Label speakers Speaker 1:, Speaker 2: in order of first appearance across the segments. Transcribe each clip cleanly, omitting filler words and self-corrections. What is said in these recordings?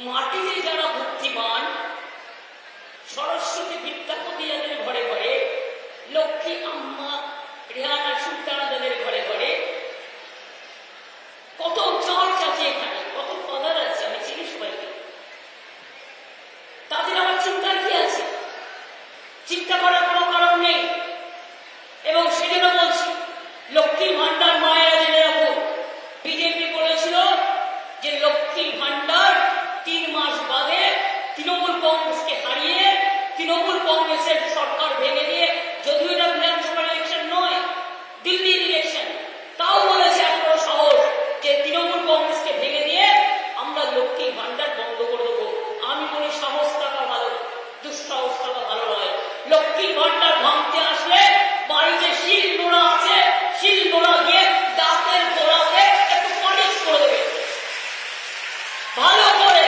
Speaker 1: মাটিতে যারা বুদ্ধিমান, সরস্বতী বিদ্যাপতি যাদের ঘরে ঘরে, লক্ষ্মী আম্মা রেহানা সুলতানা যাদের ঘরে ঘরে, কত চার্চ আছে এখানে, কত ফাদার আছে, আমি চিনি সবাইকে। তাদের আমার চিন্তার কি আছে? চিন্তা করার কোনো কারণ নেই। এবং সেজন্য বলছি, লক্ষ্মীর ভান্ডার মায়েরা জেনে রাখো, বিজেপি বলেছিল যে লক্ষ্মীর ভান্ডার 3 মাস বাদে তৃণমূল কংগ্রেসকে হারিয়ে তৃণমূল কংগ্রেসের সরকার ভেঙে দিয়ে, যদিও এটা বিধানসভার ইলেকশন নয়, দিল্লির ইলেকশন, তাও বলেছে এত বড় সাহস যে তৃণমূল কংগ্রেসকে ভেঙে দিয়ে আমরা লক্ষ্মীর ভান্ডার বন্ধ করে দেবো। আমি বলি সাহস থাকা ভালো, দুঃসাহস থাকা ভালো নয়। লক্ষ্মীর ভান্ডার ভাঙতে আসলে বাড়িতে শিল নোড়া আছে, শিল নোড়া দিয়ে দাঁতের গোড়াতে একটু পলিশ করে দেবে ভালো করে।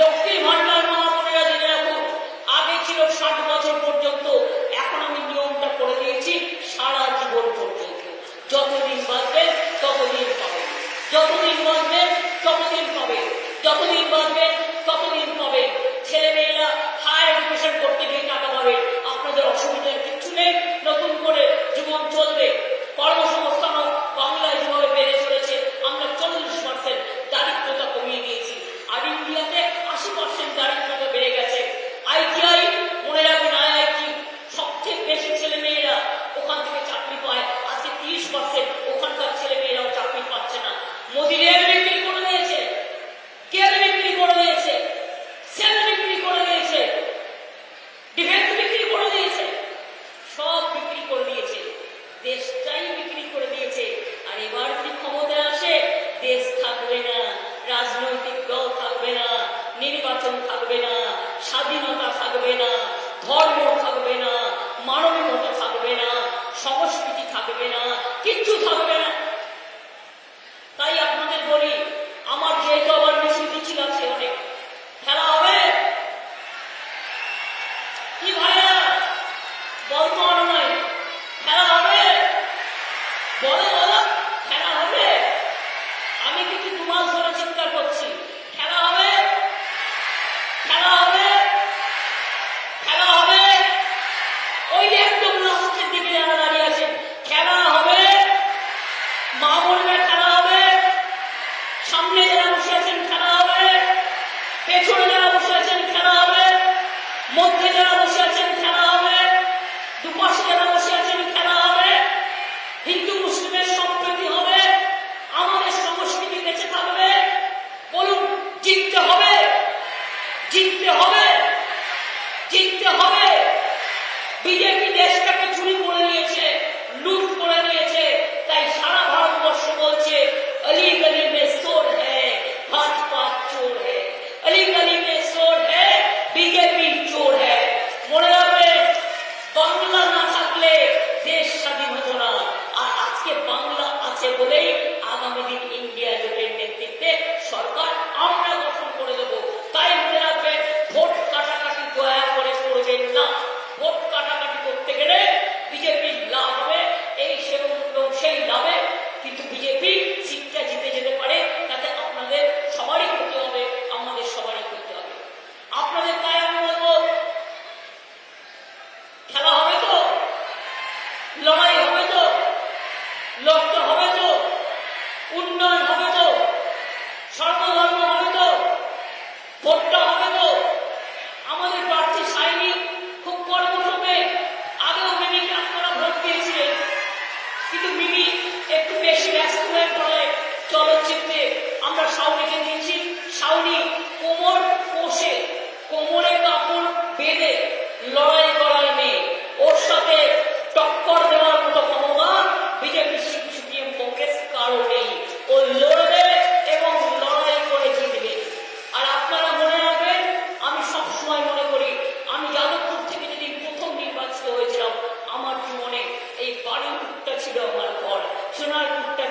Speaker 1: লক্ষ্মীর ভান্ডার মা বোনেরা জেনে রাখুন, আগে ছিল 60 বছর পর্যন্ত, এখন আমি নিয়মটা করে দিয়েছি সারা জীবন পর্যন্ত। যতদিন বাঁচবেন ততদিন পাবেন, যতদিন বাঁচবেন ততদিন পাবেন, যতদিন বাঁচবেন ততদিন পাবেন। ছেলে মেয়েরা হায়ার এডুকেশন করতে গিয়ে টাকা পাবেন, আপনাদের অসুবিধার কিচ্ছু নেই। নতুন করে জীবন চলবে। কর্মসংস্থানও বাংলায় যেভাবে বেড়ে চলেছে, আমরা 40% দারিদ্রতা কমিয়ে দিয়েছি, আর ইন্ডিয়াতে 80% দারিদ্রতা বেড়ে গেছে। ITI মনে রাখবেন, IIT সবচেয়ে বেশি ছেলে মেয়েরা ওখান থেকে চাকরি পায়। আজকে 30% ওখানকার ছেলে মেয়েরাও চাকরি পাচ্ছে না। মোদি রেল বিক্রি করে দিয়েছে, তেল বিক্রি করে দিয়েছে, সেল বিক্রি করে দিয়েছে, ডিফেন্স বিক্রি করে দিয়েছে, সব বিক্রি করে দিয়েছে, দেশটাই বিক্রি করে দিয়েছে। আর এবার যদি ক্ষমতায় আসে, দেশ থাকবে না, রাজনৈতিক দল থাকবে না, নির্বাচন থাকবে না, স্বাধীনতা থাকবে না, ধর্ম থাকবে না, মানবিকতা থাকবে না, সংস্কৃতি থাকবে না, কিচ্ছু থাকবে না। তাই আপনাদের বলি, আমার যেহেতু আবার মিছিল মিছিল আছে অনেক, খেলা হবে কি ভাইয়া? বলতো আরো নয়, খেলা হবে, বলো বলো, খেলা হবে। আমি কিন্তু 2 মাস ধরে চিৎকার করছি, খেলা হবে, খেলা হবে, খেলা হবে। ওই একদম লাস্টের দিকে যারা দাঁড়িয়ে আছেন, খেলা হবে, মা বোনরা খেলা হবে, সামনে যারা বসে আছেন খেলা হবে, পেছনে যারা বসে আছেন খেলা হবে, মধ্যে যারা বসে আছেন খেলা হবে, দুপাশে যারা বসে আছেন খেলা হবে। হিন্দু মুসলিমের সম্প্রীতি হবে, আমাদের সংস্কৃতি বেঁচে থাকবে। বলুন, জিততে হবে, জিততে হবে, জিততে হবে। বিজেপি দেশটাকে চুরি করে নিয়েছে, লুট করে নিয়েছে, তাই সারা ভারতবর্ষ বলছে अली गली में चोर है, भाजपा चोर है, अली गली में चोर है, बीजेपी चोर है। মনে রাখবেন, বাংলা না থাকলে দেশ স্বাধীন হতো না। আর আজকে বাংলা আছে বলেই আগামী দিন ইন্ডিয়া জোটের নেতৃত্বে সরকার আমরা গঠন করে দেব। তাই মনে রাখবেন, ভোট কাটাকাটি দয়া করে করবেন না। ভোট কাটাকাটি করতে গেলে বিজেপির লাভ হবে, এই সেরকম সেই লাভে, কিন্তু বিজেপি সিটটা জিতে যেতে পারে, তাতে আপনাদের সবারই ক্ষতি হবে, আমাদের সবারই ক্ষতি হবে। আপনাদের তাই আমি বলবো, খেলা হবে তো, লড়াই হবে তো, লড়তে হবে তো, উন্নয়ন হবে তো, সর্বধর্ম হবে তো, ভোটটা হবে তো। আমাদের প্রার্থী সাইনি খুব কর্মসূচে, আগেও মিমিকে আপনারা ভোট দিয়েছিলেন, কিন্তু মিমি একটু বেশি ব্যস্ত হয়ে পড়ে চলচ্চিত্রে। আমরা শাওনিকে দিয়েছি, শাওনি কোমর কষে, কোমরে কাপড় বেঁধে লড়াই করার মেয়ে, ওর সাথে টক্কর দেওয়ার মতো ক্ষমতা বিজেপি সিপিএম কংগ্রেস কারো নেই। ও লড়বে এবং লড়াই করে জিতবে। আর আপনারা মনে রাখবেন, আমি সবসময় মনে করি, আমি যাদবপুর থেকে যেদিন প্রথম নির্বাচিত হয়েছিলাম, আমার জীবনে এই বাড়িপুরটা ছিল আমার ঘর, সোনারপুরটা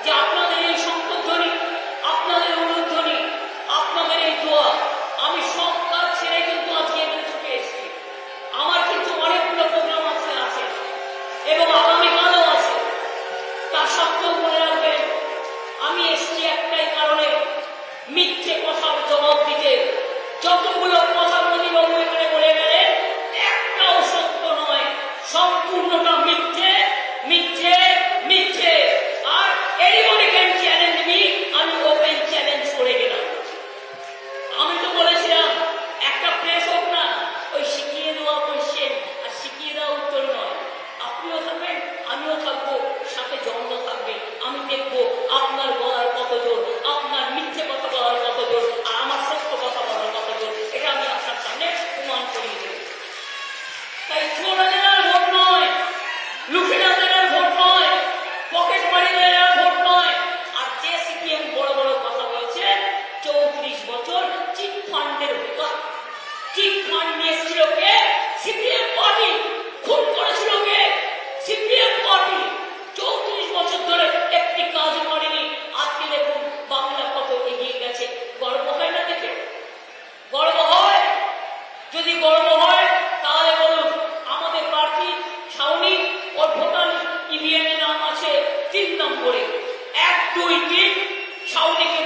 Speaker 1: যে আপনাদের এই শঙ্করধ্বনি, আপনাদের অনুধ্বনি, আপনাদের এই দোয়া, আমি সব কাজ ছেড়ে কিন্তু আজকে এখানে ছুটে এসেছি। আমার কিন্তু অনেকগুলো প্রোগ্রাম আছে এবং আগামীকালও আছে। তা সত্ত্বেও মনে রাখবেন, আমি এসেছি একটাই কারণে, মিথ্যে কথার জবাব দিতে। যতগুলো কথা মোদীবাবু এখানে বলে গেলেন, একটাও সত্য নয়, সম্পূর্ণটা মিথ্যে, মিথ্যে, মিথ্যে। আর এনিবডি ক্যান চ্যালেঞ্জ মি, আমি ওপেন চ্যালেঞ্জ করে গেলাম। আমি তো বলেছিলাম একটা প্রেস হোক না, ওই শিখিয়ে দেওয়া কোয়েশ্চেন আর শিখিয়ে দেওয়া উত্তর নয়। আপনিও থাকবেন, আমিও থাকবো, সাথে জন্ম থাকবে। আমি দেখবো আপনার বলার কত জোর, আপনার মিথ্যে কথা বলার কত জোর, আর আমার সত্য কথা বলার কত জোর। এটা আমি আপনার সামনে প্রমাণ করিয়ে দেব। তাই চোরাদের আর ভোট নয়, লুফিনাদের আর ভোট নয়, পকেট মারিদের আর ভোট নয়। আর যে সিপিএম বড় বড় কথা বলছে, 34 বছর চিট ফান্ডের ভেতর, চিট ফান্ড নিয়েছিল কে? CPM party. খুন করেছিল কে? CPM party. 34 বছর ধরে একটি কাজ করেনি। আজকে দেখুন বাংলা কত এগিয়ে গেছে। গর্ব হয় না দেখে? গর্ব হয়? যদি গর্ব হয় তাহলে বলুন, আমাদের প্রার্থী ছাউনি, ওর ভোটার ইভিএম নাম আছে 3 নম্বরে, 1, 2, 3, ছাউনিকে